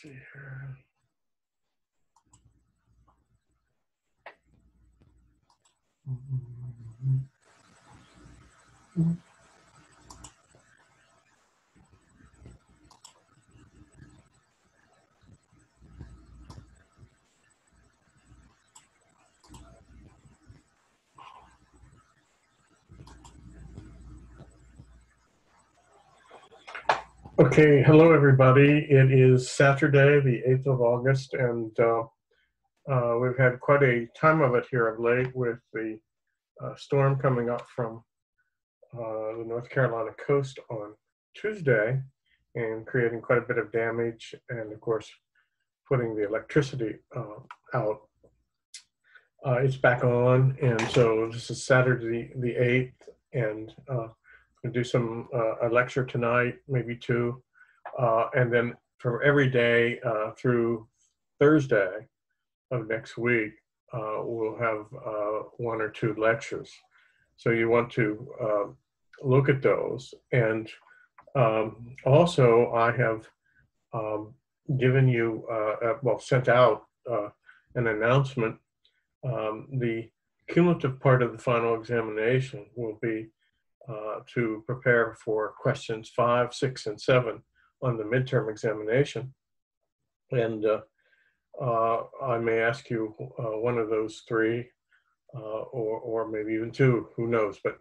see here. Okay, hello everybody. It is Saturday, the 8th of August, and we've had quite a time of it here of late with the storm coming up from the North Carolina coast on Tuesday and creating quite a bit of damage and, of course, putting the electricity out. It's back on, and so this is Saturday the 8th, and we'll do a lecture tonight, maybe two, and then for every day through Thursday of next week, we'll have one or two lectures. So you want to look at those. And also I have given you, sent out an announcement. The cumulative part of the final examination will be to prepare for questions 5, 6, and 7 on the midterm examination. And I may ask you one of those three, or maybe even two, who knows. But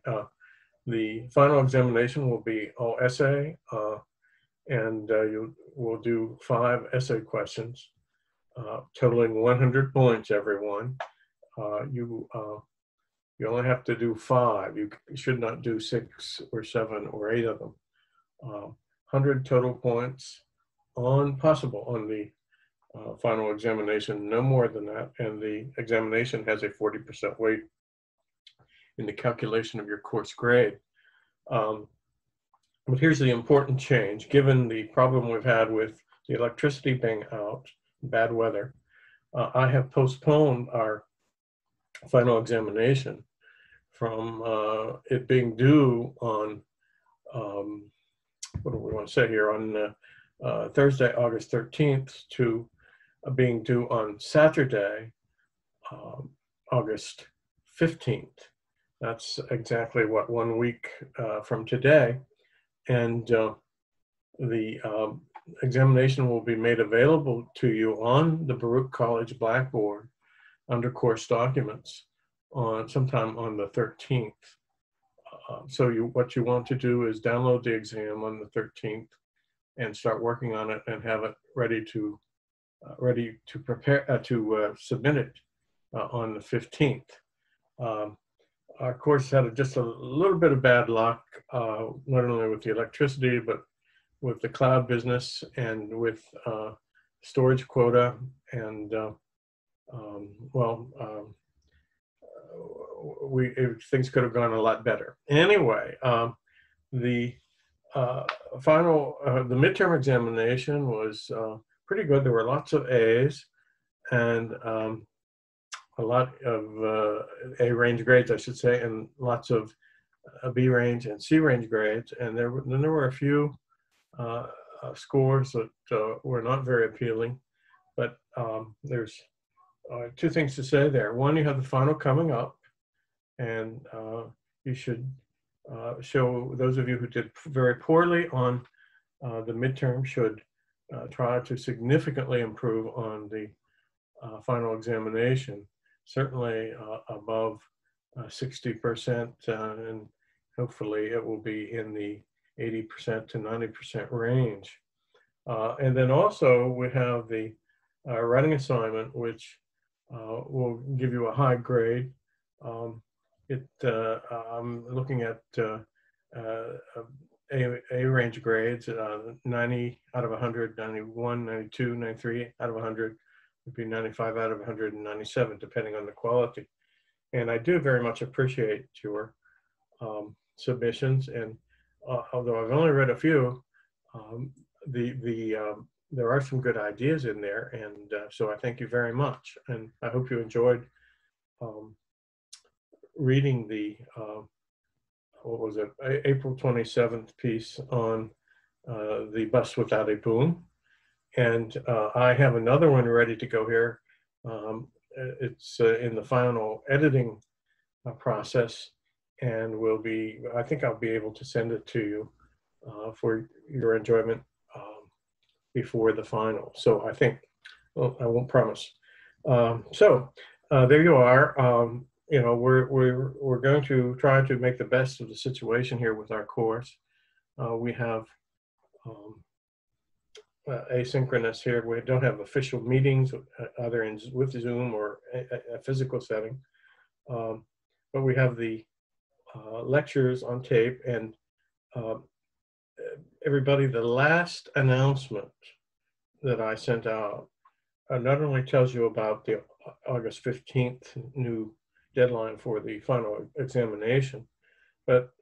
the final examination will be all essay, and you will do 5 essay questions, totaling 100 points, everyone. You only have to do 5. You should not do 6 or 7 or 8 of them. 100 total points on the final examination, no more than that. And the examination has a 40% weight in the calculation of your course grade. But here's the important change. Given the problem we've had with the electricity being out, bad weather, I have postponed our final examination from it being due on, what do we want to say here, on Thursday, August 13th to being due on Saturday, August 15th. That's exactly 1 week from today. And the examination will be made available to you on the Baruch College Blackboard under course documents sometime on the 13th. So what you want to do is download the exam on the 13th and start working on it and have it ready to prepare to submit it on the 15th. Our course had just a little bit of bad luck, not only with the electricity, but with the cloud business and with storage quota. And things could have gone a lot better. Anyway, the midterm examination was pretty good. There were lots of A's and a lot of A range grades, I should say, and lots of B range and C range grades. And then there were a few scores that were not very appealing. But there's 2 things to say there. One, you have the final coming up, and you should show those of you who did very poorly on the midterm should try to significantly improve on the final examination, certainly above 60%, and hopefully it will be in the 80% to 90% range. And then also we have the writing assignment, which will give you a high grade. I'm looking at A range grades, 90 out of 100, 91, 92, 93 out of 100, would be 95 out of 100 and 97, depending on the quality. And I do very much appreciate your submissions. And although I've only read a few, there are some good ideas in there. And so I thank you very much. And I hope you enjoyed reading the, April 27th piece on the bus without a boom. And I have another one ready to go here. It's in the final editing process, and I think I'll be able to send it to you for your enjoyment before the final. So I think, well, I won't promise. There you are. We're going to try to make the best of the situation here with our course. We have asynchronous here. We don't have official meetings either with Zoom or a physical setting, but we have the lectures on tape. And everybody, the last announcement that I sent out not only tells you about the August 15th new deadline for the final examination, but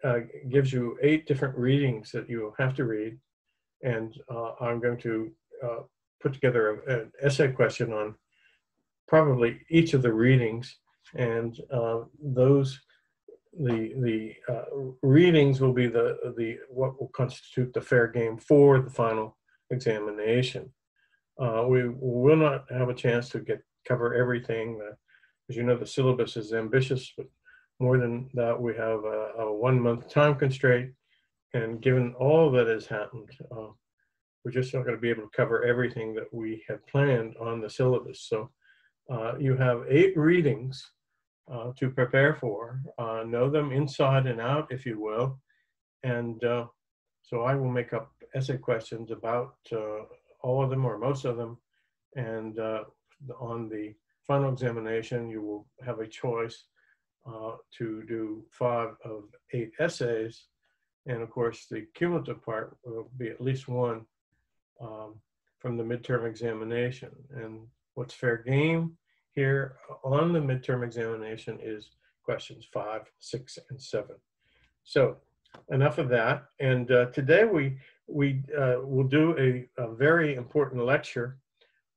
gives you 8 different readings that you have to read. And I'm going to put together an essay question on probably each of the readings, and the readings will be what will constitute the fair game for the final examination. We will not have a chance to cover everything. As you know, the syllabus is ambitious, but more than that, we have a 1-month time constraint. And given all that has happened, we're just not going to be able to cover everything that we had planned on the syllabus. So you have 8 readings to prepare for. Know them inside and out, if you will. And so I will make up essay questions about all of them or most of them. And on the final examination, you will have a choice to do 5 of 8 essays. And of course, the cumulative part will be at least 1 from the midterm examination. And what's fair game here on the midterm examination is questions 5, 6, and 7. So enough of that. And today we will do a very important lecture.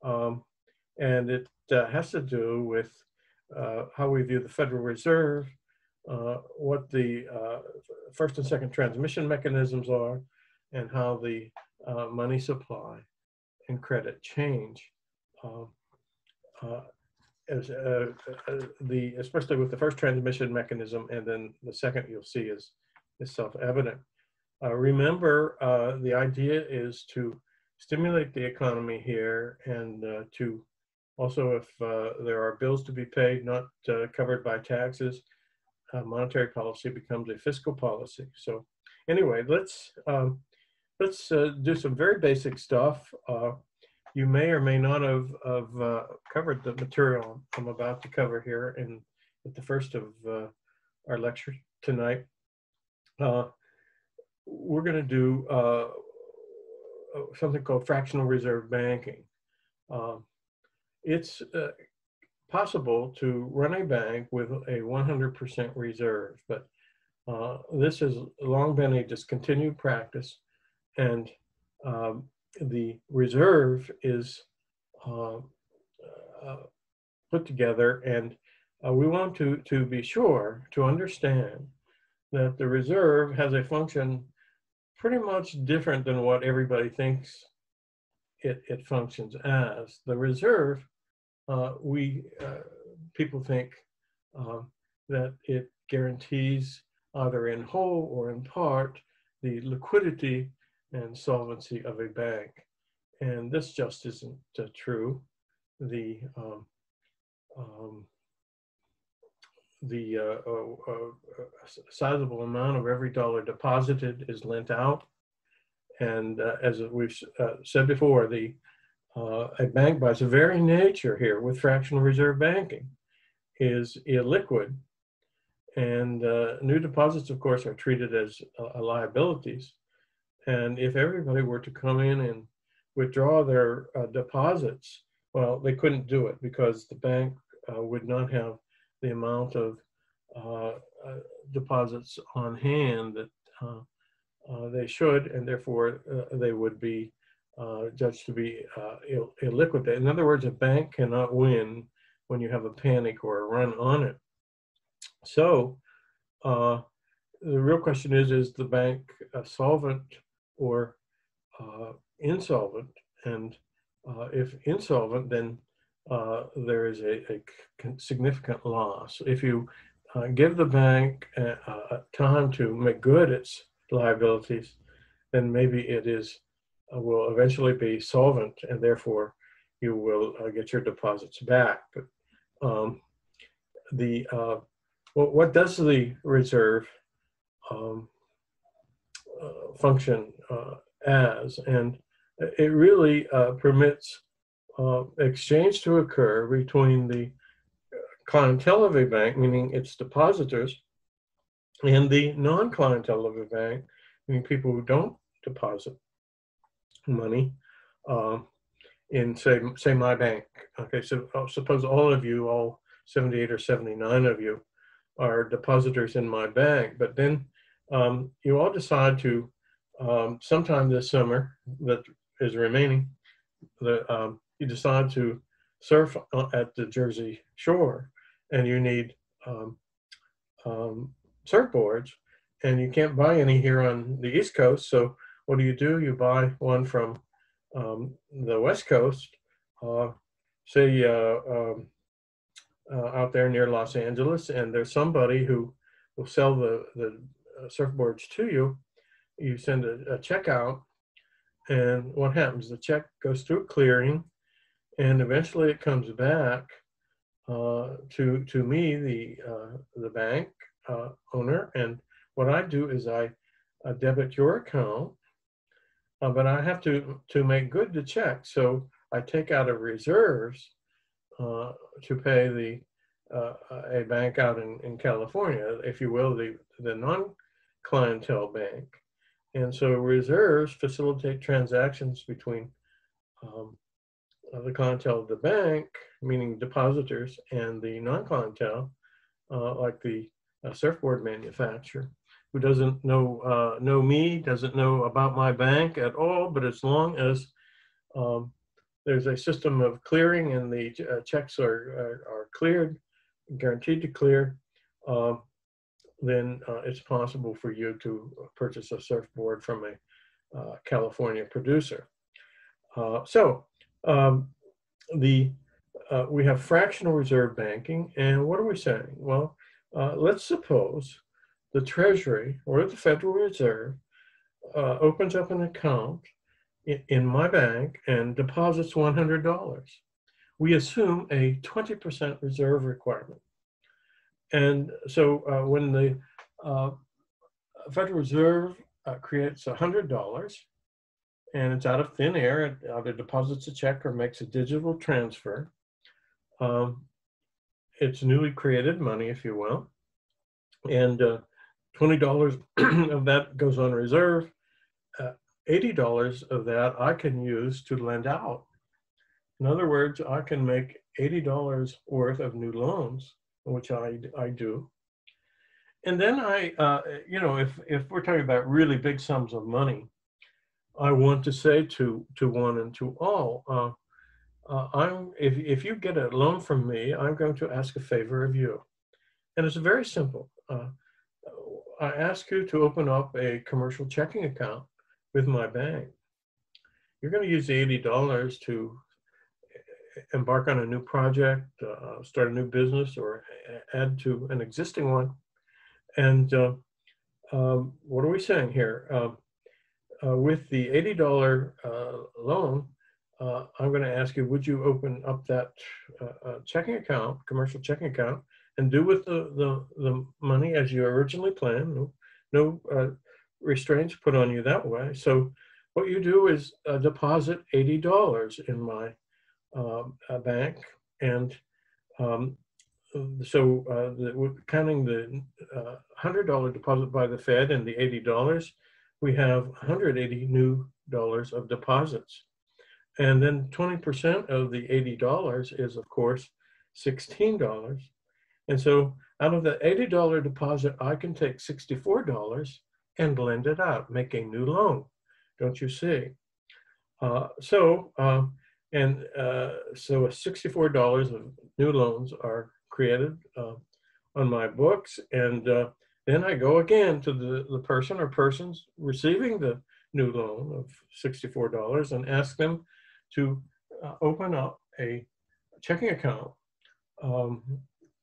And it has to do with how we view the Federal Reserve, what the first and second transmission mechanisms are, and how the money supply and credit change. Especially with the first transmission mechanism, and then the second you'll see is self-evident. Remember, the idea is to stimulate the economy here, and to also, if there are bills to be paid not covered by taxes, monetary policy becomes a fiscal policy. So anyway, let's do some very basic stuff. You may or may not have covered the material I'm about to cover here at the first of our lecture tonight. We're going to do something called fractional reserve banking. It's possible to run a bank with a 100% reserve, but this has long been a discontinued practice, and the reserve is put together, and we want to be sure to understand that the reserve has a function pretty much different than what everybody thinks it functions as. The reserve, people think that it guarantees either in whole or in part the liquidity and solvency of a bank, and this just isn't true. The sizable amount of every dollar deposited is lent out, and as we've said before, a bank by its very nature here with fractional reserve banking is illiquid, and new deposits, of course, are treated as liabilities. And if everybody were to come in and withdraw their deposits, well, they couldn't do it because the bank would not have the amount of deposits on hand that they should, and therefore they would be judged to be illiquid. In other words, a bank cannot win when you have a panic or a run on it. So the real question is the bank solvent or insolvent? And If insolvent, then there is a significant loss. If you give the bank time to make good its liabilities, then maybe it will eventually be solvent, and therefore you will get your deposits back. But what does the reserve function as? And it really permits exchange to occur between the clientele of a bank, meaning its depositors, and the non-clientele of a bank, meaning people who don't deposit money in, say my bank. Okay, so suppose all of you, all 78 or 79 of you, are depositors in my bank, but then you all decide to, sometime this summer that is remaining, you decide to surf at the Jersey shore, and you need surfboards, and you can't buy any here on the East Coast. So what do? You buy one from the West Coast, say out there near Los Angeles, and there's somebody who will sell the surfboards to you. You send a check out, and what happens? The check goes through clearing, and eventually it comes back to me, the bank owner. And what I do is I debit your account, but I have to make good the check. So I take out of reserves to pay a bank out in California, if you will, the non-clientele bank. And so reserves facilitate transactions between the clientele of the bank, meaning depositors, and the non-clientele, like the surfboard manufacturer, who doesn't know me, doesn't know about my bank at all. But as long as there's a system of clearing and the checks are cleared, guaranteed to clear, then it's possible for you to purchase a surfboard from a California producer. We have fractional reserve banking, and what are we saying? Well, let's suppose the Treasury or the Federal Reserve opens up an account in my bank and deposits $100. We assume a 20% reserve requirement. And so when the Federal Reserve creates $100, and it's out of thin air, it either deposits a check or makes a digital transfer, it's newly created money, if you will, and $20 of that goes on reserve. $80 of that I can use to lend out. In other words, I can make $80 worth of new loans, which I do. And then if we're talking about really big sums of money, I want to say to one and to all, if you get a loan from me, I'm going to ask a favor of you. And it's very simple. I ask you to open up a commercial checking account with my bank. You're going to use the $80 to embark on a new project, start a new business, or add to an existing one. And what are we saying here? With the $80 loan, I'm going to ask you, would you open up that checking account, commercial checking account, and do with the money as you originally planned? No restraints put on you that way. So what you do is deposit $80 in my bank, and counting the $100 deposit by the Fed and the $80, we have $180 new dollars of deposits. And then 20% of the $80 is, of course, $16. And so out of the $80 deposit, I can take $64 and lend it out, make a new loan. Don't you see? So $64 of new loans are created on my books, and then I go again to the person or persons receiving the new loan of $64 and ask them to open up a checking account,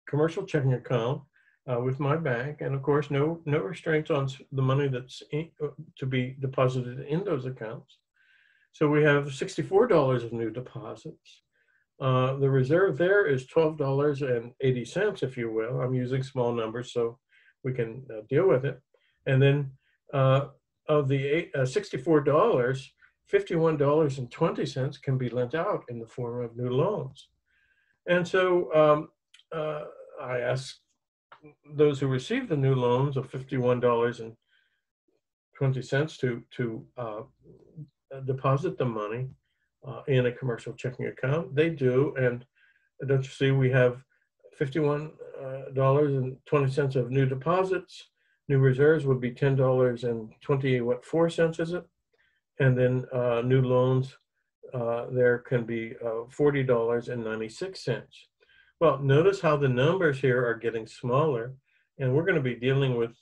commercial checking account with my bank, and of course, no restraints on the money that's to be deposited in those accounts. So we have $64 of new deposits. The reserve there is $12.80, if you will. I'm using small numbers so we can deal with it. And then of the $64, $51.20 can be lent out in the form of new loans. And so I asked those who received the new loans of $51.20 to deposit the money in a commercial checking account. They do, and don't you see we have $51.20 of new deposits. New reserves would be $10.24, is it? And then new loans, there can be $40.96. Well, notice how the numbers here are getting smaller, and we're going to be dealing with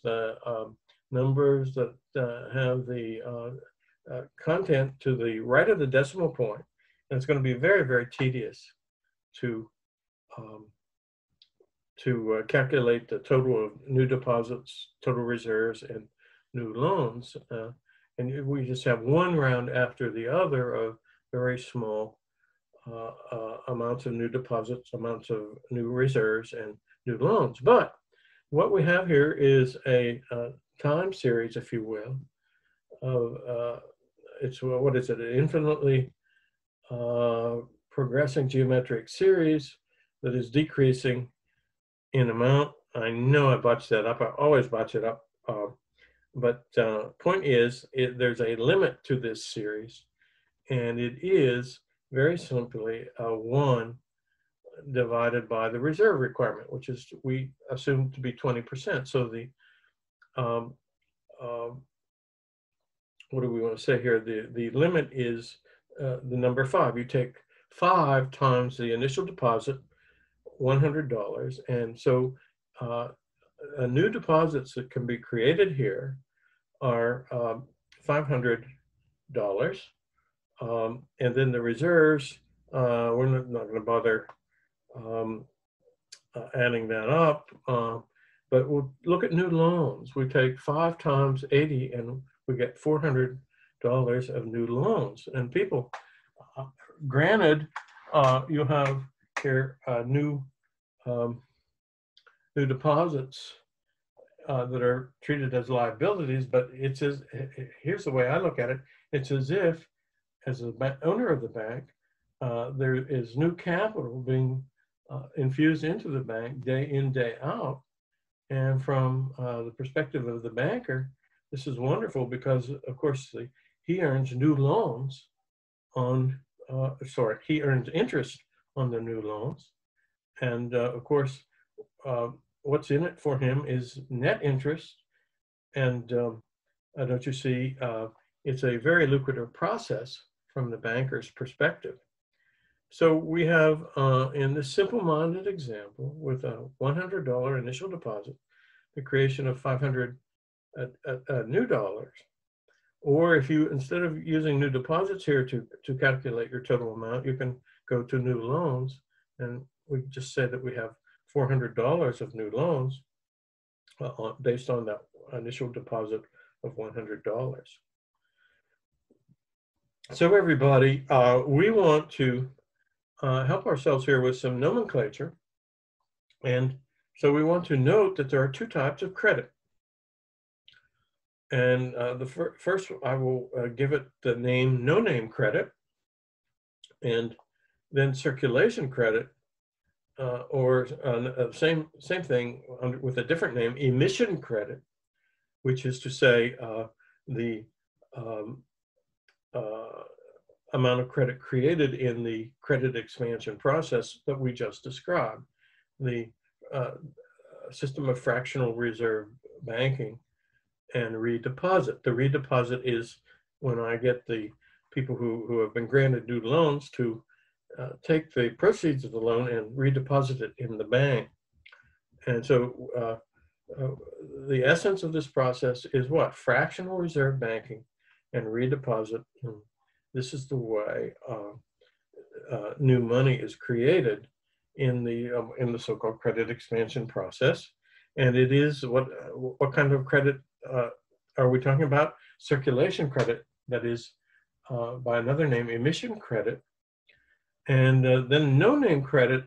numbers that have the content to the right of the decimal point, and it's going to be very, very tedious to calculate the total of new deposits, total reserves, and new loans. And we just have one round after the other of very small amounts of new deposits, amounts of new reserves, and new loans. But what we have here is a time series, if you will, of it's, what is it, an infinitely progressing geometric series that is decreasing in amount. I know I botched that up. I always botch it up. But point is, there's a limit to this series, and it is very simply 1 divided by the reserve requirement, which is we assume to be 20%. So the what do we want to say here? The limit is the number 5. You take 5 times the initial deposit, $100, and so new deposits that can be created here are $500, and then the reserves, we're not going to bother adding that up, but we'll look at new loans. We take 5 times 80 and we get $400 of new loans. And people, granted, you have here new deposits that are treated as liabilities, but it's as, here's the way I look at it, it's as if, as the owner of the bank, there is new capital being infused into the bank day in, day out. And from the perspective of the banker, this is wonderful because, of course, he earns new loans on, he earns interest on the new loans. And of course, what's in it for him is net interest. And don't you see, it's a very lucrative process from the banker's perspective. So we have, in this simple-minded example, with a $100 initial deposit, the creation of 500 new dollars. Or if you, instead of using new deposits here to calculate your total amount, you can go to new loans, and we just say that we have $400 of new loans based on that initial deposit of $100. So everybody, we want to help ourselves here with some nomenclature. And so we want to note that there are 2 types of credit. And the first, I will give it the name no-name credit, and then circulation credit, or same thing with a different name, emission credit, which is to say the amount of credit created in the credit expansion process that we just described, the system of fractional reserve banking and redeposit. The redeposit is when I get the people who have been granted new loans to take the proceeds of the loan and redeposit it in the bank. And so the essence of this process is what? Fractional reserve banking and redeposit. And this is the way new money is created in the so-called credit expansion process. And it is what kind of credit are we talking about? Circulation credit, that is by another name, emission credit. And then no-name credit,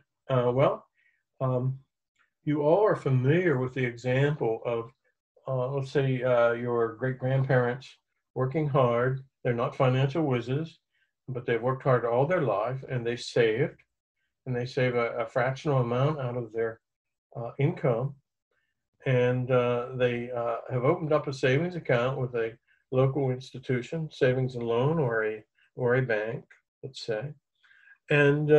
you all are familiar with the example of, let's say, your great-grandparents working hard. They're not financial whizzes, but they've worked hard all their life, and they save a fractional amount out of their income. And they have opened up a savings account with a local institution, savings and loan, or a bank, let's say. And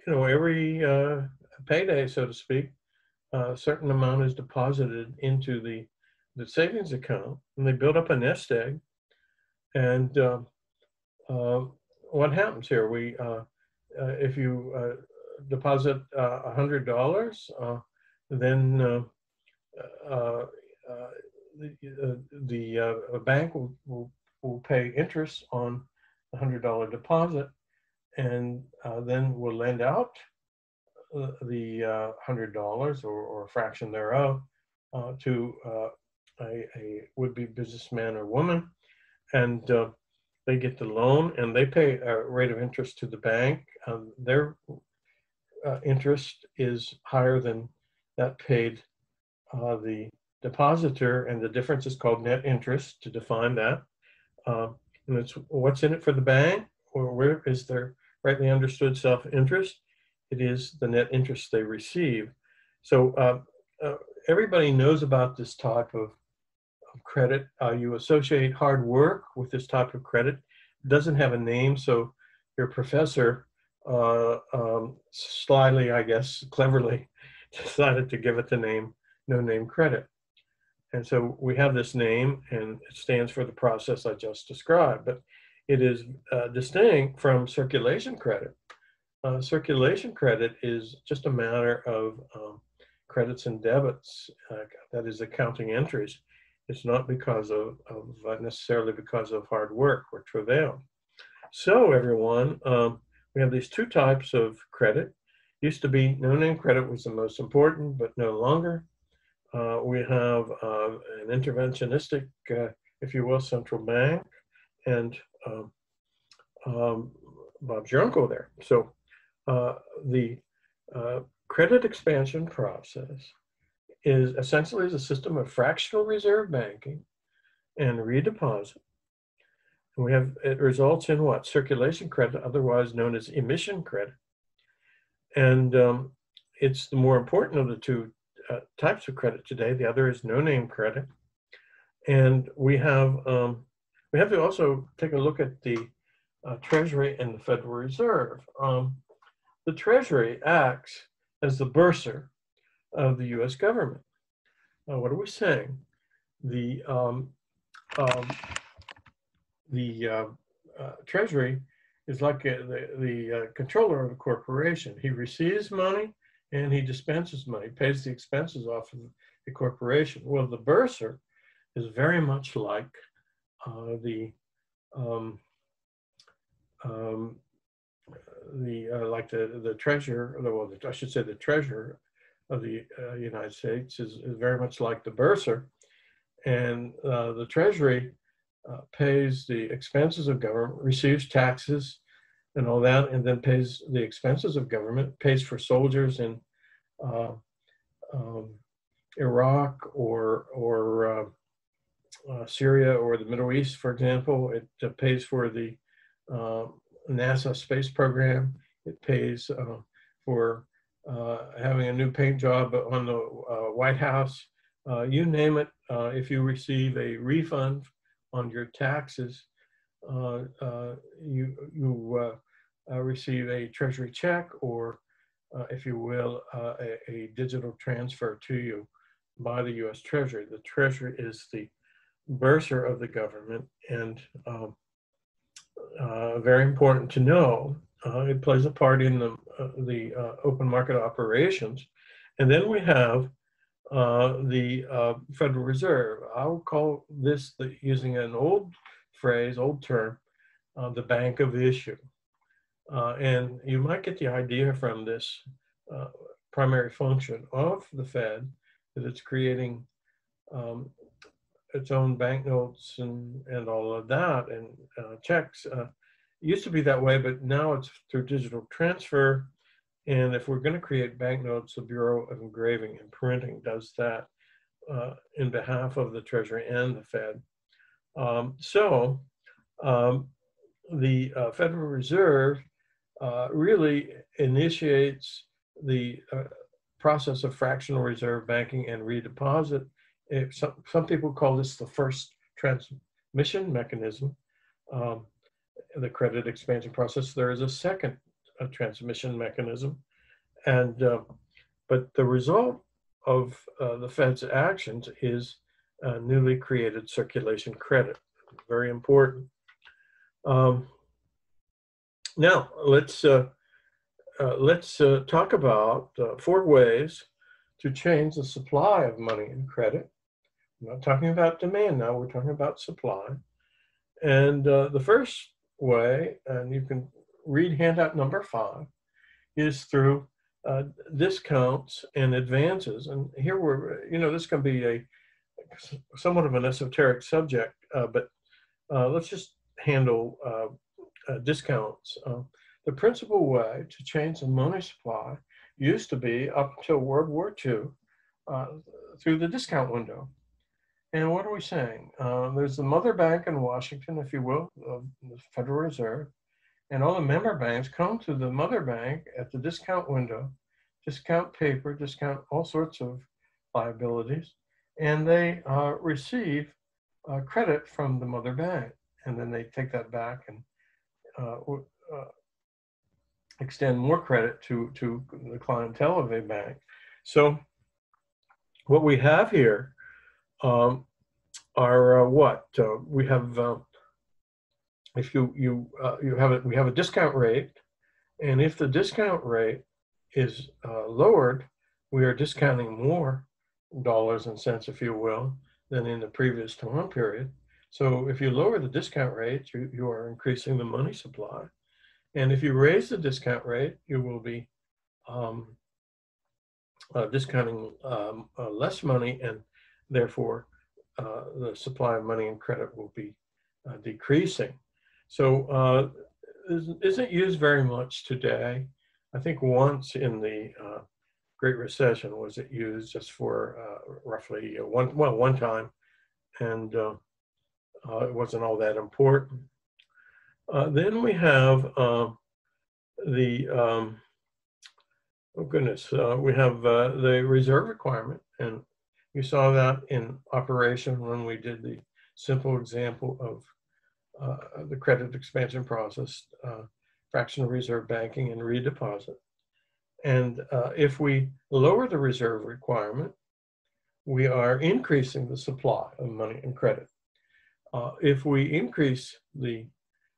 every payday, so to speak, a certain amount is deposited into the savings account, and they build up a nest egg. And what happens here? If you deposit $100, then the bank will pay interest on the $100 deposit, and then will lend out the $100 or a fraction thereof to a would-be businessman or woman, and they get the loan, and they pay a rate of interest to the bank. Their interest is higher than that paid the depositor, and the difference is called net interest, to define that. And it's what's in it for the bank, or where is their rightly understood self-interest? It is the net interest they receive. So everybody knows about this type of credit. You associate hard work with this type of credit. It doesn't have a name, so your professor slyly, I guess, cleverly decided to give it the name no-name credit. And so we have this name, and it stands for the process I just described, but it is distinct from circulation credit. Circulation credit is just a matter of credits and debits, that is accounting entries. It's not because of necessarily because of hard work or travail. So everyone, we have these two types of credit. Used to be no-name credit was the most important, but no longer. We have an interventionistic, if you will, central bank, and Bob's your uncle there. So the credit expansion process is essentially a system of fractional reserve banking and redeposit. And it results in what? Circulation credit, otherwise known as emission credit. And it's the more important of the two types of credit today. The other is no-name credit. And we have to also take a look at the Treasury and the Federal Reserve. The Treasury acts as the bursar of the U.S. government. What are we saying? The Treasury is like the controller of a corporation. He receives money and he dispenses money, pays the expenses off of the corporation. Well, the bursar is very much like the treasurer, well, I should say the treasurer of the United States is very much like the bursar, and the Treasury pays the expenses of government, receives taxes and all that, and then pays the expenses of government, pays for soldiers in Iraq or Syria or the Middle East, for example. It pays for the NASA space program. It pays for having a new paint job on the White House. You name it. If you receive a refund on your taxes, you receive a Treasury check, or if you will, a digital transfer to you by the U.S. Treasury. The Treasury is the bursar of the government, and very important to know. It plays a part in the open market operations. And then we have the Federal Reserve. I would call this, using an old phrase, old term, the bank of issue. And you might get the idea from this primary function of the Fed that it's creating its own banknotes and all of that, and checks. It used to be that way, but now it's through digital transfer. And if we're going to create banknotes, the Bureau of Engraving and Printing does that in behalf of the Treasury and the Fed. The Federal Reserve really initiates the process of fractional reserve banking and redeposit. Some people call this the first transmission mechanism, the credit expansion process. There is a second transmission mechanism, and but the result of the Fed's actions is newly created circulation credit. Very important. Now let's talk about 4 ways to change the supply of money and credit. I'm not talking about demand now, we're talking about supply. And the first way, and you can read handout number 5, is through discounts and advances. And here this can be somewhat of an esoteric subject, but let's just handle discounts. The principal way to change the money supply used to be, up until World War II, through the discount window. And what are we saying? There's the mother bank in Washington, if you will, the Federal Reserve, and all the member banks come to the mother bank at the discount window, discount paper, discount all sorts of liabilities, and they receive credit from the mother bank. And then they take that back and extend more credit to the clientele of a bank. So what we have here are what we have. If we have a discount rate, and if the discount rate is lowered, we are discounting more dollars and cents, if you will, than in the previous time period. So if you lower the discount rate, you are increasing the money supply. And if you raise the discount rate, you will be discounting less money, and therefore the supply of money and credit will be decreasing. So isn't used very much today. I think once in the Great Recession was it used just for roughly one time, and it wasn't all that important. Then we have we have the reserve requirement, and you saw that in operation when we did the simple example of the credit expansion process, fractional reserve banking and redeposit. And if we lower the reserve requirement, we are increasing the supply of money and credit. If we increase the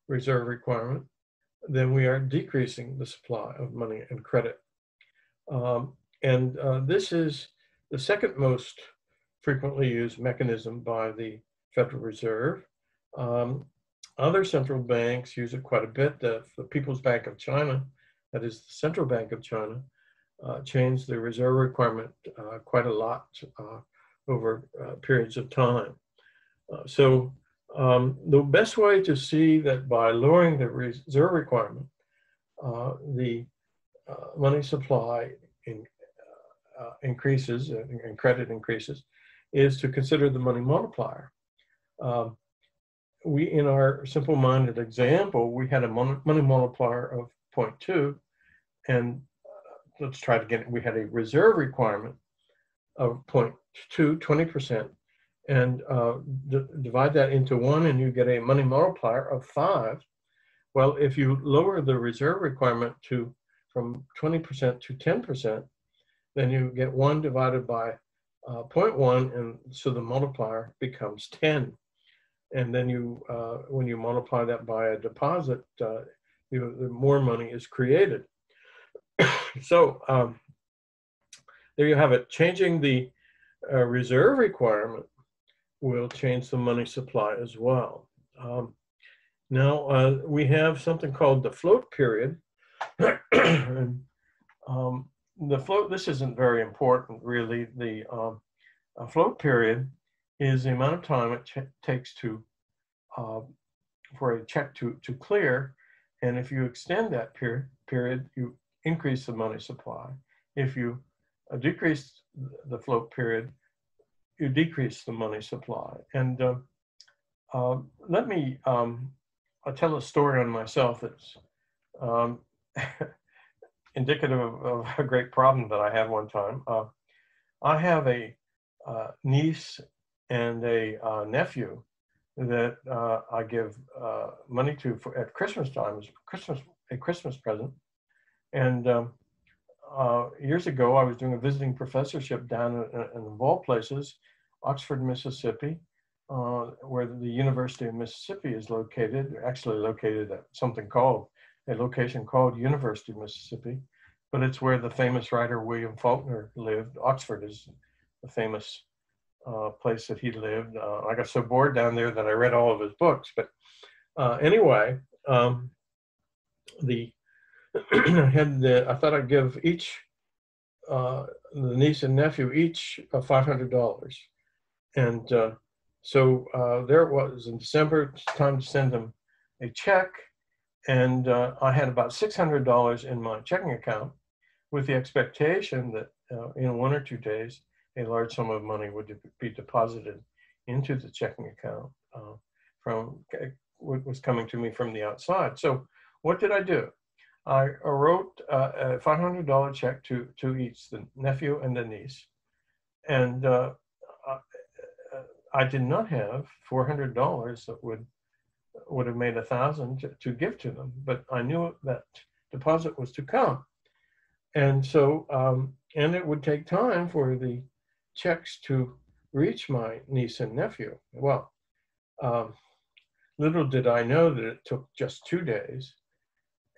reserve requirement, then we are decreasing the supply of money and credit. This is the second most frequently used mechanism by the Federal Reserve. Other central banks use it quite a bit. The People's Bank of China, that is the Central Bank of China, changed the reserve requirement quite a lot over periods of time. The best way to see that by lowering the reserve requirement, the money supply increases and credit increases, is to consider the money multiplier. In our simple-minded example, we had a money multiplier of 0.2, and let's try to get it. We had a reserve requirement of 0.2, 20%, and divide that into 1, and you get a money multiplier of 5. Well, if you lower the reserve requirement from 20% to 10%, then you get 1 divided by 0.1, and so the multiplier becomes 10. And then when you multiply that by a deposit, the more money is created. So there you have it. Changing the reserve requirement will change the money supply as well. Now, we have something called the float period. And, the float, this isn't very important, really. The float period is the amount of time it takes to for a check to clear. And if you extend that period, you increase the money supply. If you decrease the float period, you decrease the money supply. And let me I'll tell a story on myself that's indicative of a great problem that I had one time. I have a niece and a nephew that I give money to at Christmas time as a Christmas present. And years ago, I was doing a visiting professorship down in of all places, Oxford, Mississippi, where the University of Mississippi is located, actually located at a location called University of Mississippi, but it's where the famous writer William Faulkner lived. Oxford is the famous place that he lived. I got so bored down there that I read all of his books. But anyway, I thought I'd give each the niece and nephew each $500, and so there it was in December. Time to send them a check, and I had about $600 in my checking account, with the expectation that in 1 or 2 days, a large sum of money would be deposited into the checking account from what was coming to me from the outside. So what did I do? I wrote a $500 check to each, the nephew and the niece. And I did not have $400 that would have made $1,000 to give to them, but I knew that deposit was to come. And so, and it would take time for the checks to reach my niece and nephew. Well, little did I know that it took just 2 days.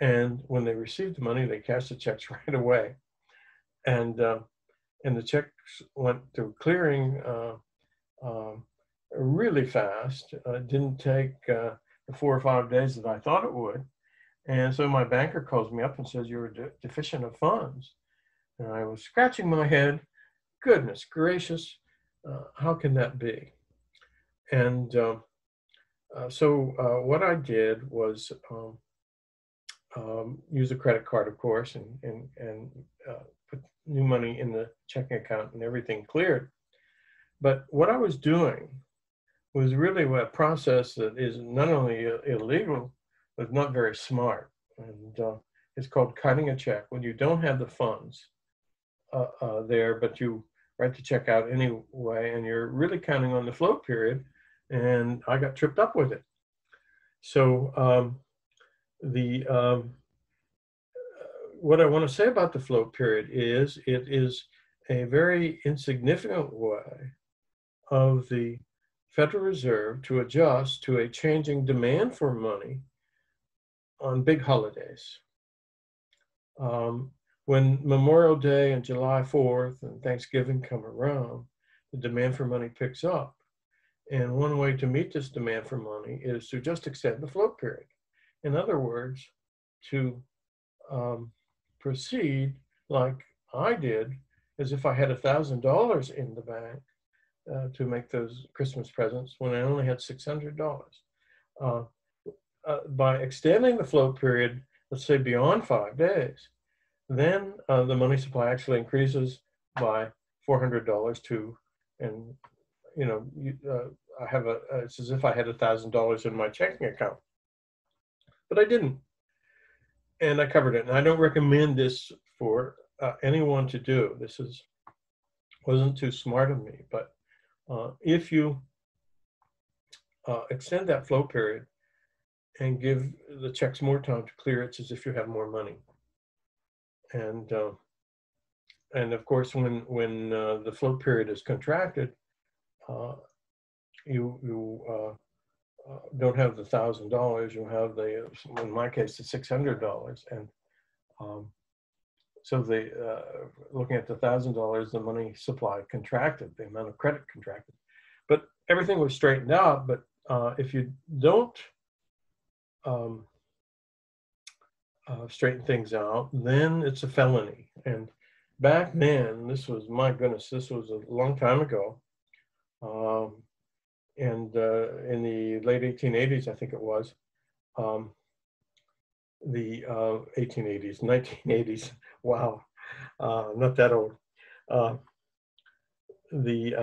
And when they received the money, they cashed the checks right away. And the checks went through clearing really fast. It didn't take the 4 or 5 days that I thought it would. And so my banker calls me up and says, "You're deficient of funds." And I was scratching my head. Goodness gracious, how can that be? And so what I did was use a credit card, of course, and put new money in the checking account, and everything cleared. But what I was doing was really a process that is not only illegal, but not very smart. And it's called cutting a check, when you don't have the funds there, but you write the check out anyway, and you're really counting on the float period. And I got tripped up with it. So what I want to say about the float period is it is a very insignificant way of the Federal Reserve to adjust to a changing demand for money on big holidays. When Memorial Day and July 4th and Thanksgiving come around, the demand for money picks up. And one way to meet this demand for money is to just extend the float period. In other words, to proceed like I did, as if I had $1,000 in the bank to make those Christmas presents when I only had $600. By extending the float period, let's say beyond 5 days, then the money supply actually increases by $400 too. And you know, I have it's as if I had $1,000 in my checking account, but I didn't, and I covered it. And I don't recommend this for anyone to do. This wasn't too smart of me, but if you extend that float period and give the checks more time to clear, it's as if you have more money. And of course, when the float period is contracted, you don't have the $1,000. You have in my case, the $600. And so looking at the $1,000, the money supply contracted, the amount of credit contracted, but everything was straightened out. But if you don't um, straighten things out, then it's a felony. And back then, this was, my goodness, this was a long time ago. And in the late 1880s, I think it was, the 1880s, 1980s, wow, not that old. The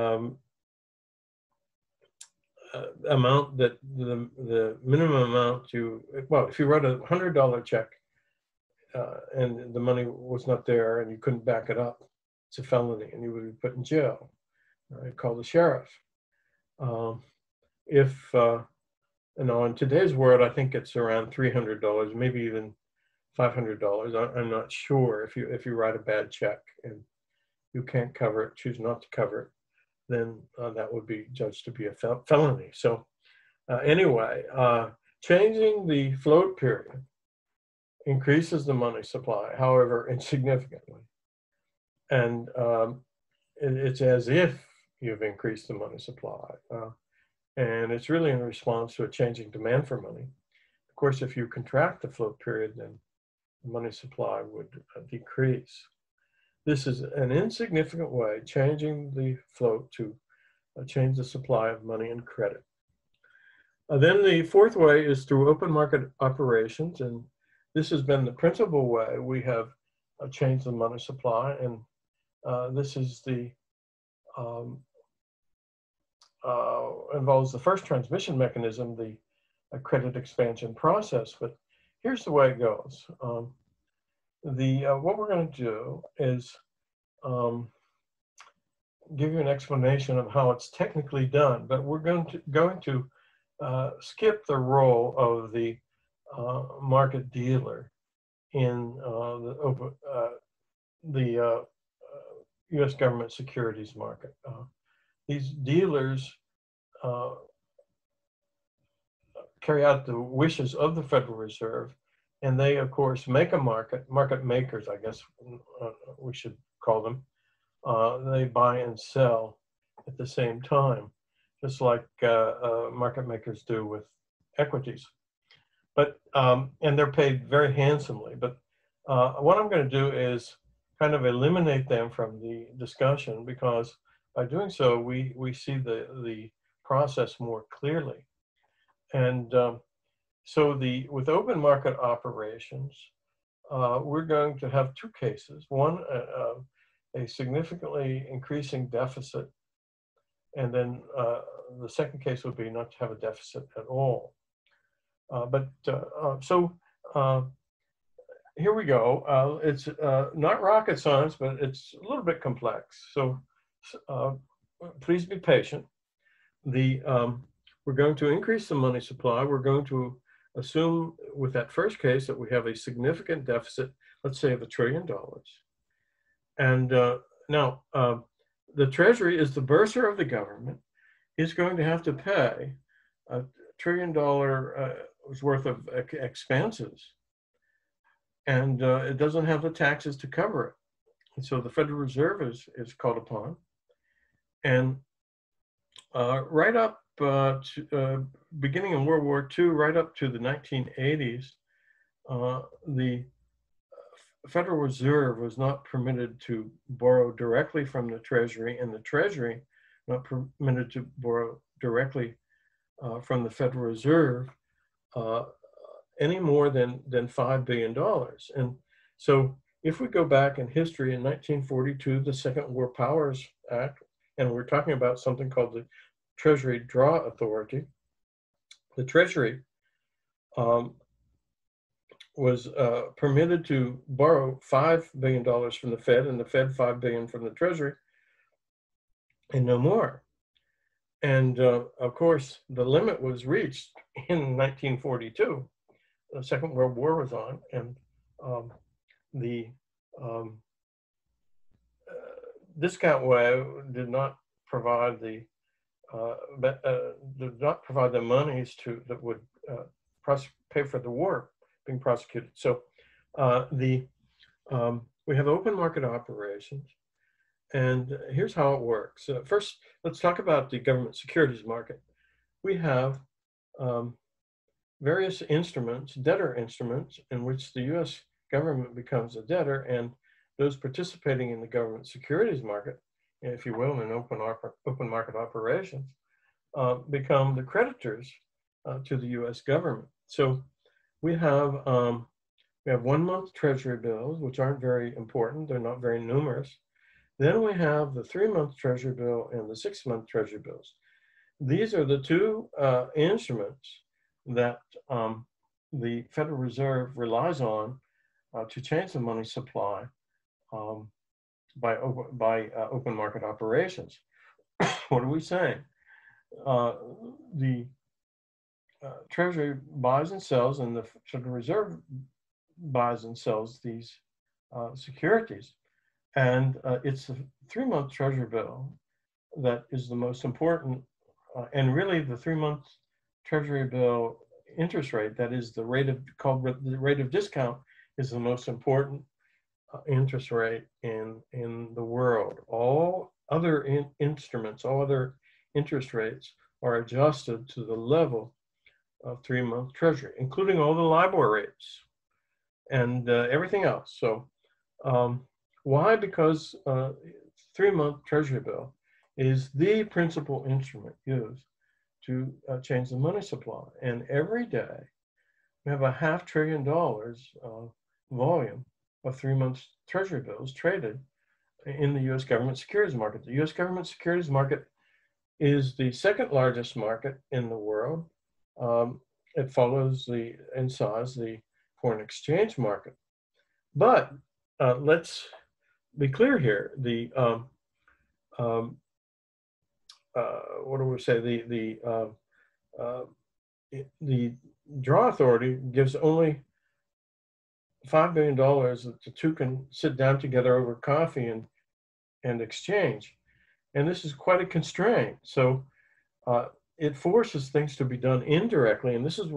amount that the minimum amount well, if you wrote a $100 check and the money was not there and you couldn't back it up, it's a felony and you would be put in jail. Call the sheriff. If in today's world, I think it's around $300, maybe even $500. I'm not sure. If you write a bad check and you can't cover it, choose not to cover it, then that would be judged to be a felony. So anyway, changing the float period increases the money supply, however, insignificantly. And it's as if you've increased the money supply. And it's really in response to a changing demand for money. Of course, if you contract the float period, then the money supply would decrease. This is an insignificant way, changing the float to change the supply of money and credit. Then the fourth way is through open market operations, and this has been the principal way we have changed the money supply, and this is the involves the first transmission mechanism, the credit expansion process. But here's the way it goes. What we're going to do is give you an explanation of how it's technically done, but we're going to skip the role of the market dealer in the U.S. government securities market. These dealers carry out the wishes of the Federal Reserve, and they, of course, make a market makers, I guess we should call them. They buy and sell at the same time, just like market makers do with equities. But and they're paid very handsomely. But what I'm going to do is kind of eliminate them from the discussion, because by doing so, we see the process more clearly. And so with open market operations, we're going to have two cases. One, a significantly increasing deficit, and then the second case would be not to have a deficit at all. Here we go. It's not rocket science, but it's a little bit complex. So please be patient. We're going to increase the money supply. We're going to assume with that first case that we have a significant deficit, let's say of $1 trillion. And now the Treasury is the bursar of the government, is going to have to pay $1 trillion worth of expenses. And it doesn't have the taxes to cover it. And so the Federal Reserve is called upon. And right up beginning in World War II, right up to the 1980s, the Federal Reserve was not permitted to borrow directly from the Treasury, and the Treasury not permitted to borrow directly from the Federal Reserve any more than $5 billion. And so if we go back in history, in 1942, the Second War Powers Act, and we're talking about something called the Treasury Draw Authority. The Treasury was permitted to borrow $5 billion from the Fed, and the Fed $5 billion from the Treasury, and no more. And of course, the limit was reached in 1942. The Second World War was on, and the discount way did not provide the monies that would pay for the war being prosecuted. So we have open market operations, and here's how it works. First, let's talk about the government securities market. We have various instruments, debtor instruments, in which the U.S. government becomes a debtor, and those participating in the government securities market, if you will, in open market operations, become the creditors to the U.S. government. So we have 1 month Treasury bills, which aren't very important. They're not very numerous. Then we have the 3 month Treasury bill and the 6 month Treasury bills. These are the two instruments that the Federal Reserve relies on to change the money supply by open market operations. What are we saying? The Treasury buys and sells, and the Federal Reserve buys and sells these securities. And it's the 3 month Treasury bill that is the most important. And really, the 3 month Treasury bill interest rate, that is the rate of discount, is the most important interest rate in the world. All other instruments, all other interest rates are adjusted to the level of 3 month Treasury, including all the LIBOR rates and everything else. So why? Because 3 month Treasury bill is the principal instrument used to change the money supply. And every day we have $500 billion volume of 3 month Treasury bills traded in the U.S. government securities market. The U.S. government securities market is the second largest market in the world. It follows in size the foreign exchange market. But let's be clear here. What do we say? The draw authority gives only $5 billion that the two can sit down together over coffee and exchange. And this is quite a constraint. So it forces things to be done indirectly. And this is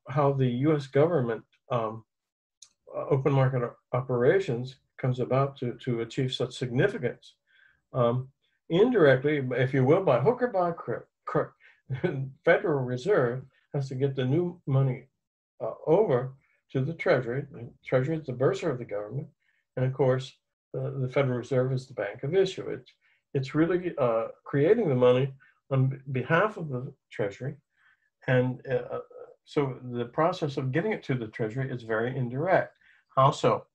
how the U.S. government open market operations comes about to achieve such significance. Indirectly, if you will, by hook or by crook, the Federal Reserve has to get the new money over to the Treasury. The Treasury is the bursar of the government. And of course, the Federal Reserve is the bank of issue. It's really creating the money on behalf of the Treasury. And so the process of getting it to the Treasury is very indirect. How so?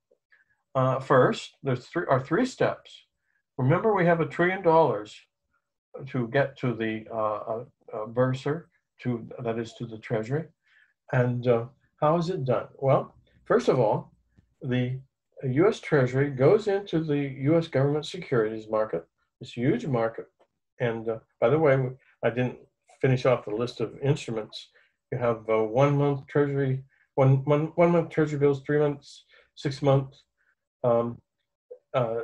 First, there's three steps. Remember, we have $1 trillion to get to the bursar, that is to the Treasury. And how is it done? Well, first of all, the U.S. Treasury goes into the U.S. government securities market, this huge market. And by the way, I didn't finish off the list of instruments. You have 1 month Treasury, one month Treasury bills, 3 months, 6 months.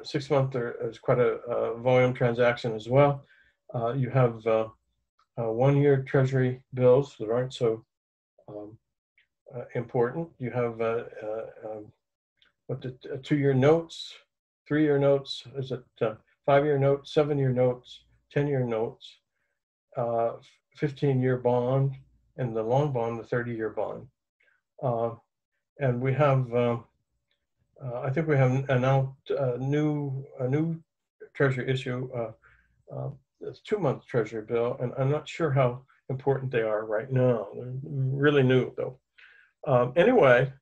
6 month is quite a volume transaction as well. You have 1 year Treasury bills that aren't so important. You have 2 year notes, 3 year notes, is it 5 year notes, 7 year notes, 10 year notes, 15 year bond, and the long bond, the 30-year bond. And we have I think we have now a new Treasury issue, it's 2 month Treasury bill, and I'm not sure how important they are right now. They're really new though. Anyway,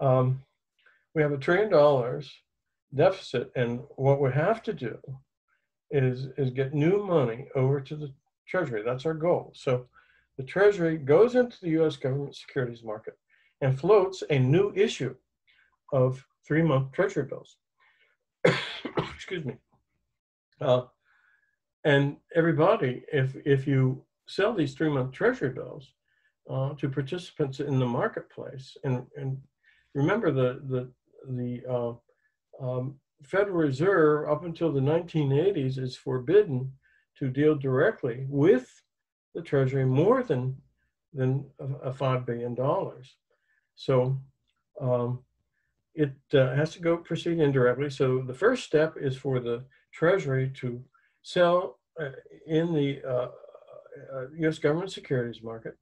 we have $1 trillion deficit, and what we have to do is get new money over to the Treasury. That's our goal. So the Treasury goes into the U.S. government securities market and floats a new issue of 3 month Treasury bills. Excuse me. And everybody, if you sell these 3 month Treasury bills to participants in the marketplace, and remember the Federal Reserve up until the 1980s is forbidden to deal directly with the Treasury more than $5 billion. So it has to proceed indirectly. So the first step is for the Treasury to sell in the U.S. government securities market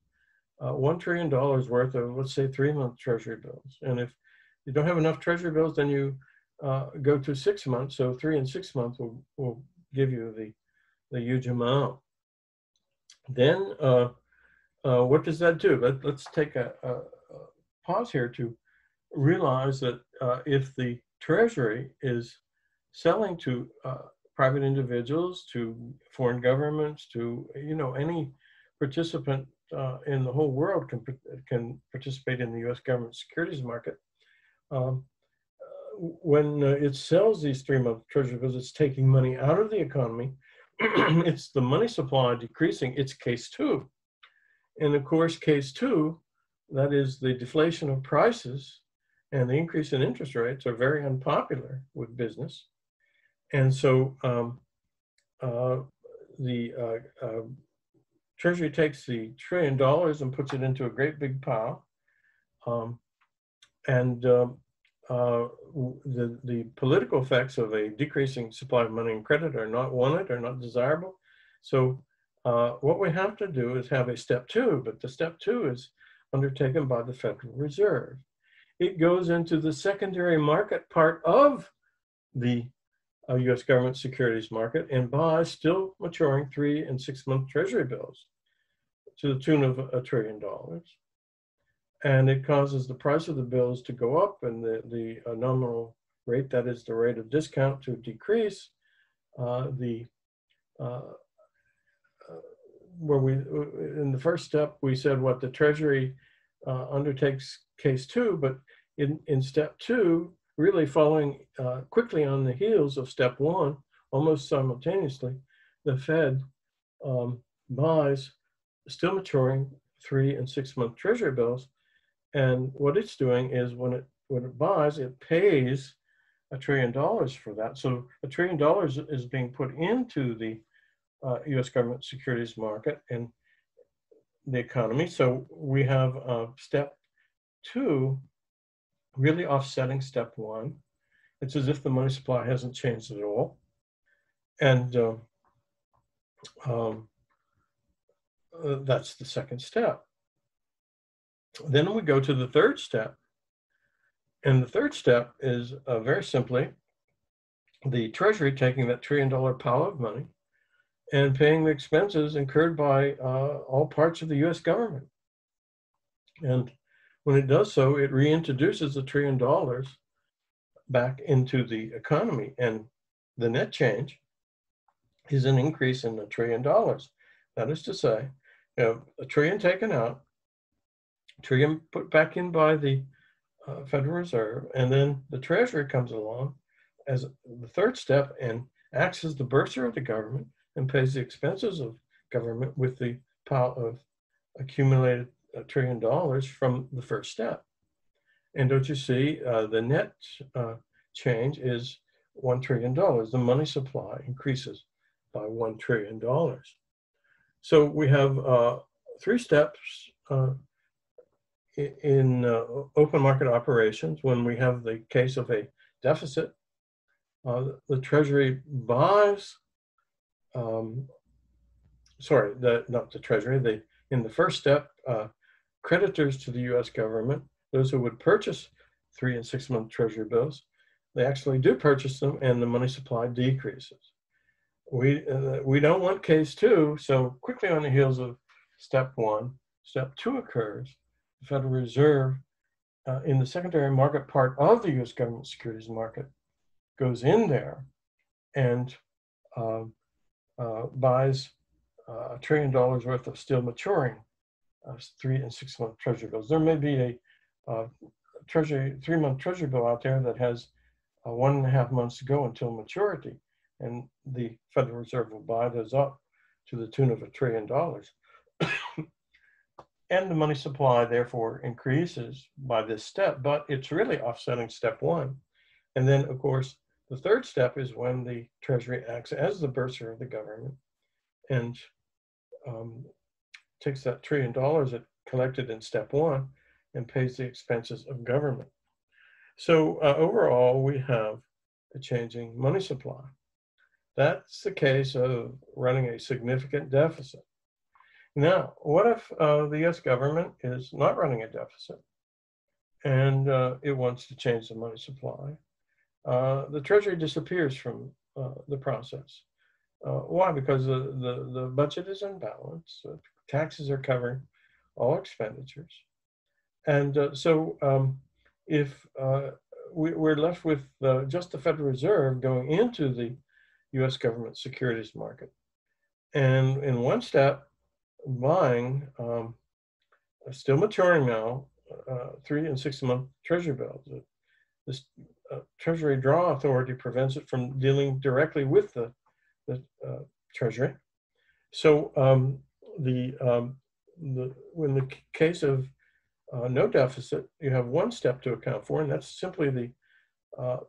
$1 trillion worth of, let's say, 3-month Treasury bills. And if you don't have enough Treasury bills, then you go to 6 months. So 3 and 6 months will give you the huge amount. Then what does that do? Let's take a pause here to realize that if the Treasury is selling to private individuals, to foreign governments, to any participant in the whole world can participate in the U.S. government securities market. When it sells these 3-month Treasury bills, it's taking money out of the economy. It's the money supply decreasing. It's case 2. And of course, case 2, that is the deflation of prices and the increase in interest rates, are very unpopular with business. And so the Treasury takes the $1 trillion and puts it into a great big pile. The political effects of a decreasing supply of money and credit are not wanted, are not desirable. So what we have to do is have a step 2, but the step 2 is undertaken by the Federal Reserve. It goes into the secondary market part of the U.S. government securities market and buys still maturing 3- and 6-month Treasury bills to the tune of $1 trillion. And it causes the price of the bills to go up and the nominal rate, that is the rate of discount, to decrease. In the first step, we said what the Treasury undertakes case 2, but in step 2, really following quickly on the heels of step 1, almost simultaneously, the Fed buys still maturing 3- and 6-month Treasury bills. And what it's doing is when it buys, it pays $1 trillion for that. So $1 trillion is being put into the U.S. government securities market and the economy. So we have step 2 really offsetting step 1. It's as if the money supply hasn't changed at all. And that's the second step. Then we go to the third step. And the third step is very simply the Treasury taking that $1 trillion pile of money and paying the expenses incurred by all parts of the U.S. government. And when it does so, it reintroduces the $1 trillion back into the economy. And the net change is an increase in $1 trillion. That is to say, $1 trillion taken out, $1 trillion put back in by the Federal Reserve, and then the Treasury comes along as the third step and acts as the bursar of the government and pays the expenses of government with the pile of accumulated $1 trillion from the first step. And don't you see, the net change is $1 trillion. The money supply increases by $1 trillion. So we have 3 steps in open market operations. When we have the case of a deficit, the Treasury buys, not the Treasury, in the first step, creditors to the U.S. government, those who would purchase 3- and 6-month Treasury bills, they actually do purchase them and the money supply decreases. We don't want case 2, so quickly on the heels of step 1, step 2 occurs. The Federal Reserve, in the secondary market part of the U.S. government securities market, goes in there and buys $1 trillion worth of still maturing 3- and 6-month Treasury bills. There may be a 3-month Treasury bill out there that has 1.5 months to go until maturity, and the Federal Reserve will buy those up to the tune of $1 trillion. And the money supply, therefore, increases by this step, but it's really offsetting step 1. And then, of course, the third step is when the Treasury acts as the bursar of the government and takes that $1 trillion it collected in step 1 and pays the expenses of government. So overall, we have a changing money supply. That's the case of running a significant deficit. Now, what if the U.S. government is not running a deficit and it wants to change the money supply? The Treasury disappears from the process. Why? Because the budget is in balance. Taxes are covering all expenditures. And if we're left with just the Federal Reserve going into the U.S. government securities market, and in one step, buying still maturing now 3 and 6 month Treasury bills. This Treasury draw authority prevents it from dealing directly with the Treasury. So in the case of no deficit, you have one step to account for, and that's simply the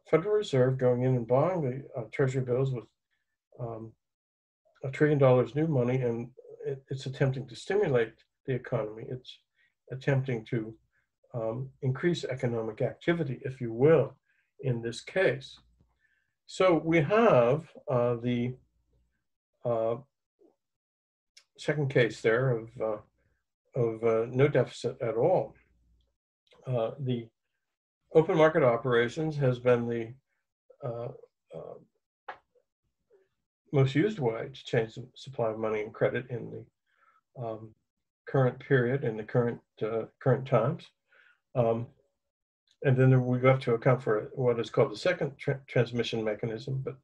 Federal Reserve going in and buying the Treasury bills with $1 trillion new money, and it's attempting to stimulate the economy. It's attempting to increase economic activity, if you will, in this case. So we have the second case there of no deficit at all. The open market operations has been the most used way to change the supply of money and credit in the current period, in the current times. And then we have to account for what is called the second transmission mechanism. But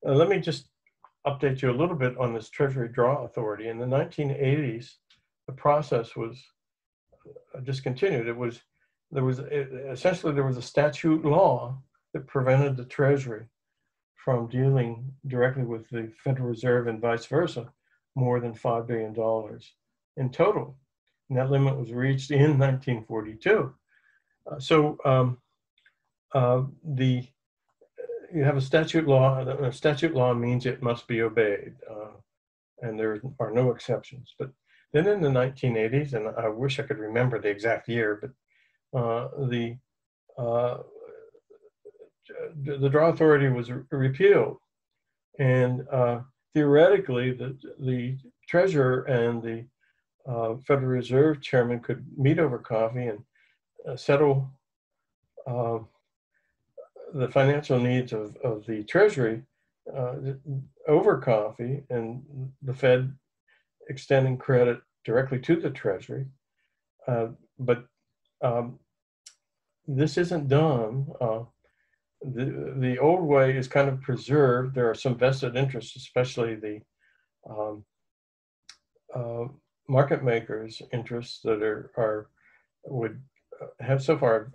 let me just update you a little bit on this Treasury draw authority. In the 1980s, the process was discontinued. There was a statute law that prevented the Treasury from dealing directly with the Federal Reserve and vice versa, more than $5 billion in total. And that limit was reached in 1942. You have a statute law. A statute law means it must be obeyed, and there are no exceptions. But then in the 1980s, and I wish I could remember the exact year, but the draw authority was repealed, and theoretically, the treasurer and the Federal Reserve chairman could meet over coffee and settle the financial needs of the Treasury over coffee, and the Fed extending credit directly to the Treasury. But this isn't done. The old way is kind of preserved. There are some vested interests, especially the market makers' interests that would have so far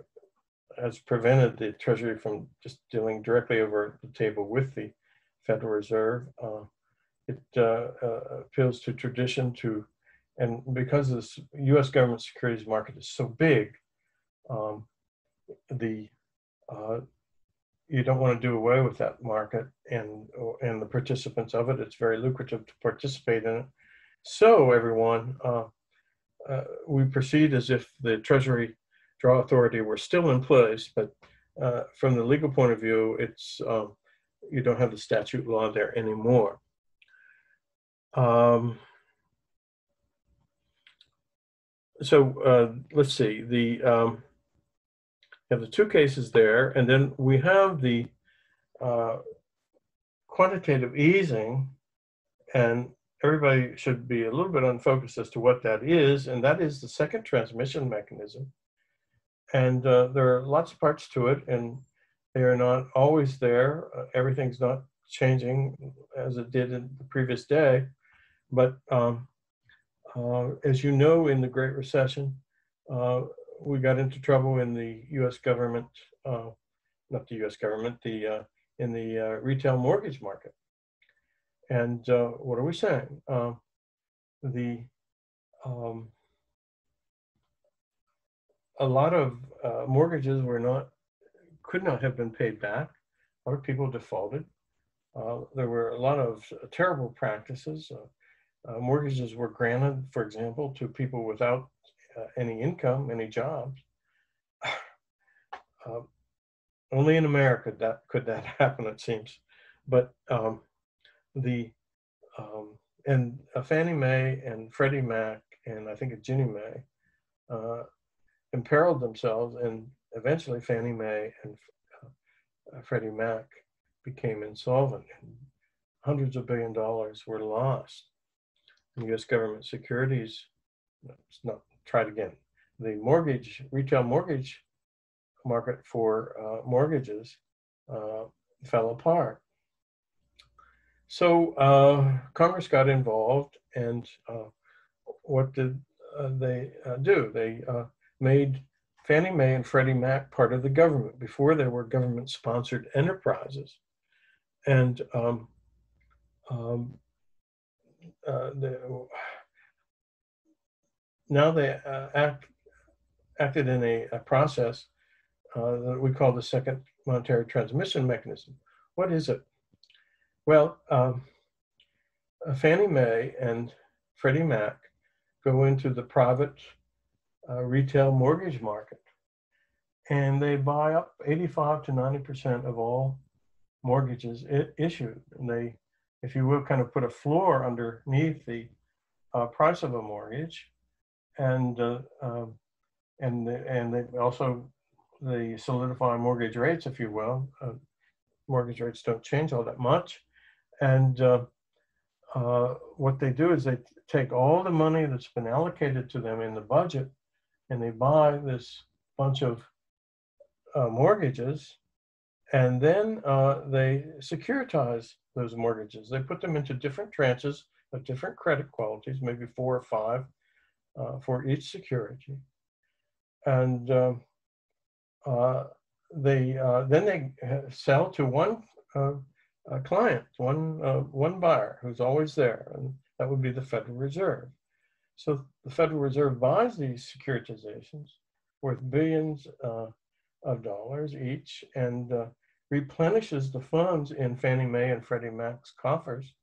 has prevented the Treasury from just dealing directly over the table with the Federal Reserve. It appeals to tradition and because this U.S. government securities market is so big, you don't want to do away with that market and the participants of it. It's very lucrative to participate in it. So everyone, we proceed as if the Treasury draw authority were still in place, but from the legal point of view, it's you don't have the statute law there anymore. Let's see. You have the two cases there, and then we have the quantitative easing, and everybody should be a little bit unfocused as to what that is, and that is the second transmission mechanism. And there are lots of parts to it, and they are not always there. Everything's not changing as it did in the previous day. But as you know, in the Great Recession, we got into trouble in the U.S. government, not the U.S. government, in the retail mortgage market. And what are we saying? A lot of mortgages could not have been paid back. A lot of people defaulted. There were a lot of terrible practices. Mortgages were granted, for example, to people without any income, any jobs. Only in America could that happen, it seems. But Fannie Mae and Freddie Mac, and I think a Ginnie Mae, imperiled themselves, and eventually Fannie Mae and Freddie Mac became insolvent, and hundreds of $billions were lost. And U.S. government securities, it's not tried again. The retail mortgage market for mortgages fell apart. So Congress got involved, and what did they do? They made Fannie Mae and Freddie Mac part of the government. Before, they were government-sponsored enterprises, and now they acted in a process that we call the second monetary transmission mechanism. What is it? Well, Fannie Mae and Freddie Mac go into the private retail mortgage market, and they buy up 85 to 90% of all mortgages issued. And they, if you will, kind of put a floor underneath the price of a mortgage, and they also solidify mortgage rates, if you will. Mortgage rates don't change all that much, and what they do is they take all the money that's been allocated to them in the budget, and they buy this bunch of mortgages, and then they securitize those mortgages. They put them into different tranches of different credit qualities, maybe 4 or 5 for each security, and then they sell to one client, one buyer who's always there, and that would be the Federal Reserve. So the Federal Reserve buys these securitizations worth billions of dollars each, and replenishes the funds in Fannie Mae and Freddie Mac's coffers.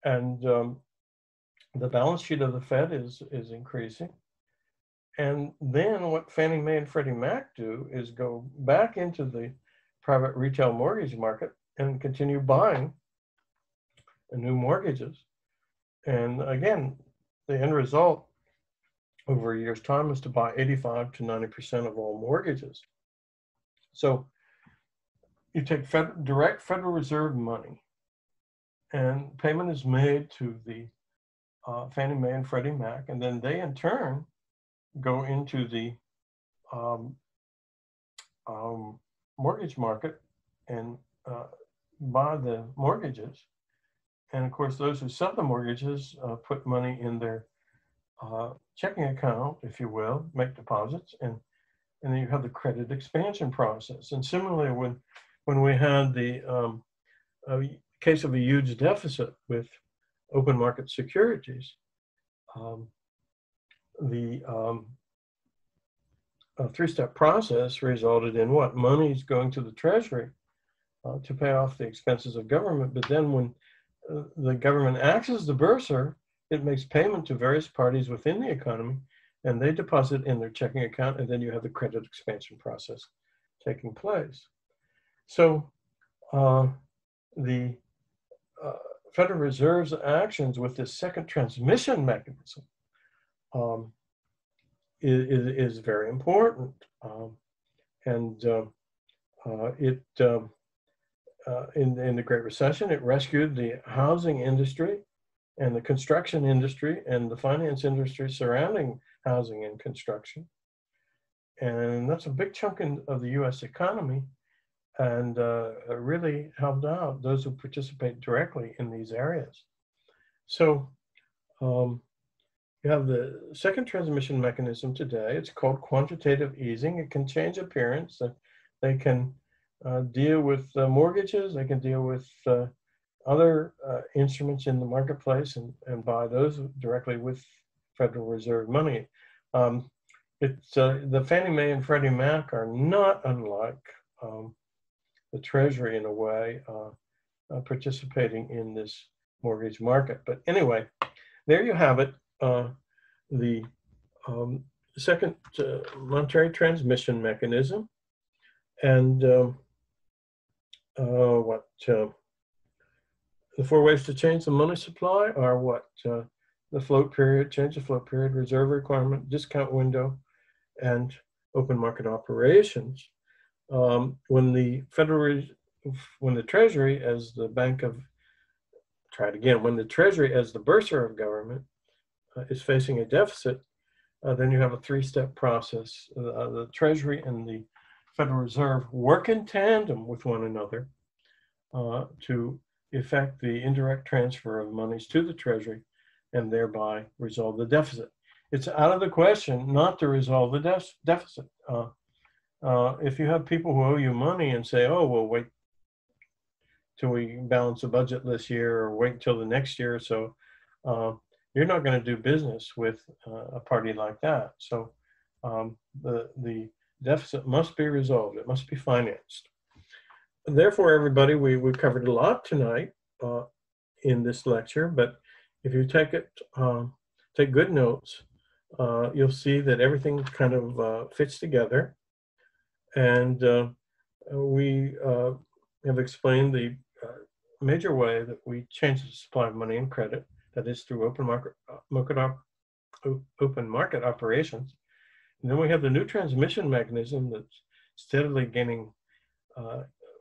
And the balance sheet of the Fed is increasing. And then what Fannie Mae and Freddie Mac do is go back into the private retail mortgage market and continue buying new mortgages. And again, the end result over a year's time is to buy 85 to 90% of all mortgages. So you take direct Federal Reserve money, and payment is made to the Fannie Mae and Freddie Mac, and then they in turn go into the mortgage market and buy the mortgages. And of course, those who sell the mortgages put money in their checking account, if you will, make deposits, and then you have the credit expansion process. And similarly, when we had the case of a huge deficit with open market securities, the three-step process resulted in what? Money's going to the Treasury to pay off the expenses of government, but then when the government acts as the bursar, it makes payment to various parties within the economy, and they deposit in their checking account, and then you have the credit expansion process taking place. So the Federal Reserve's actions with this second transmission mechanism is very important. In the Great Recession, it rescued the housing industry and the construction industry and the finance industry surrounding housing and construction. And that's a big chunk of the US economy, and really helped out those who participate directly in these areas. So you have the second transmission mechanism today. It's called quantitative easing. It can change appearance. They can deal with mortgages. They can deal with other instruments in the marketplace and buy those directly with Federal Reserve money. The Fannie Mae and Freddie Mac are not unlike the Treasury in a way, participating in this mortgage market. But anyway, there you have it. The second monetary transmission mechanism, and The four ways to change the money supply are what? The float period, change the float period, reserve requirement, discount window, and open market operations. When the Treasury as the when the Treasury as the bursar of government is facing a deficit, then you have a three-step process. The Treasury and the Federal Reserve work in tandem with one another to effect the indirect transfer of monies to the Treasury and thereby resolve the deficit. It's out of the question not to resolve the deficit. If you have people who owe you money and say, oh, well, wait till we balance the budget this year or wait until the next year or so, you're not going to do business with a party like that. So the deficit must be resolved. It must be financed. Therefore, everybody, we covered a lot tonight in this lecture, but if you take good notes, you'll see that everything kind of fits together. And we have explained the major way that we change the supply of money and credit, that is through open market operations. And then we have the new transmission mechanism that's steadily gaining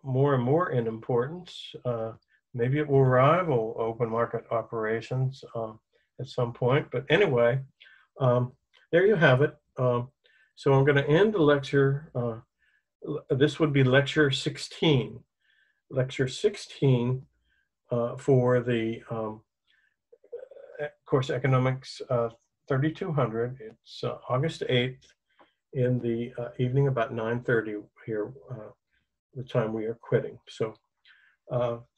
more and more in importance. Maybe it will rival open market operations at some point. But anyway, there you have it. So I'm going to end the lecture. This would be lecture 16. Lecture 16 for the course Economics 3200. It's August 8th in the evening, about 9:30 here, the time we are quitting. So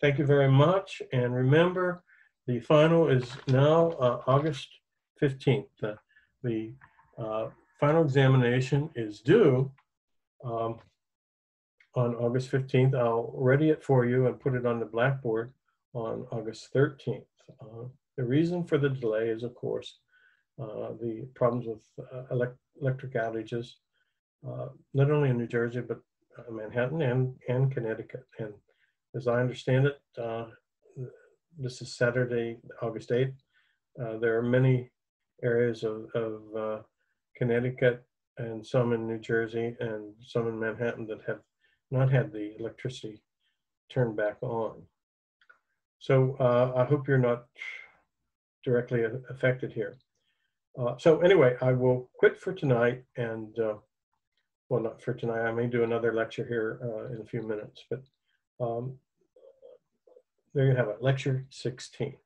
thank you very much. And remember, the final is now August 15th. The final examination is due on August 15th. I'll ready it for you and put it on the blackboard on August 13th. The reason for the delay is, of course, the problems with electric outages, not only in New Jersey, but Manhattan and Connecticut. And as I understand it, this is Saturday, August 8th. There are many areas of Connecticut and some in New Jersey and some in Manhattan that have not had the electricity turned back on. So I hope you're not directly affected here. So anyway, I will quit for tonight, and well, not for tonight. I may do another lecture here in a few minutes, but there you have it, lecture 16.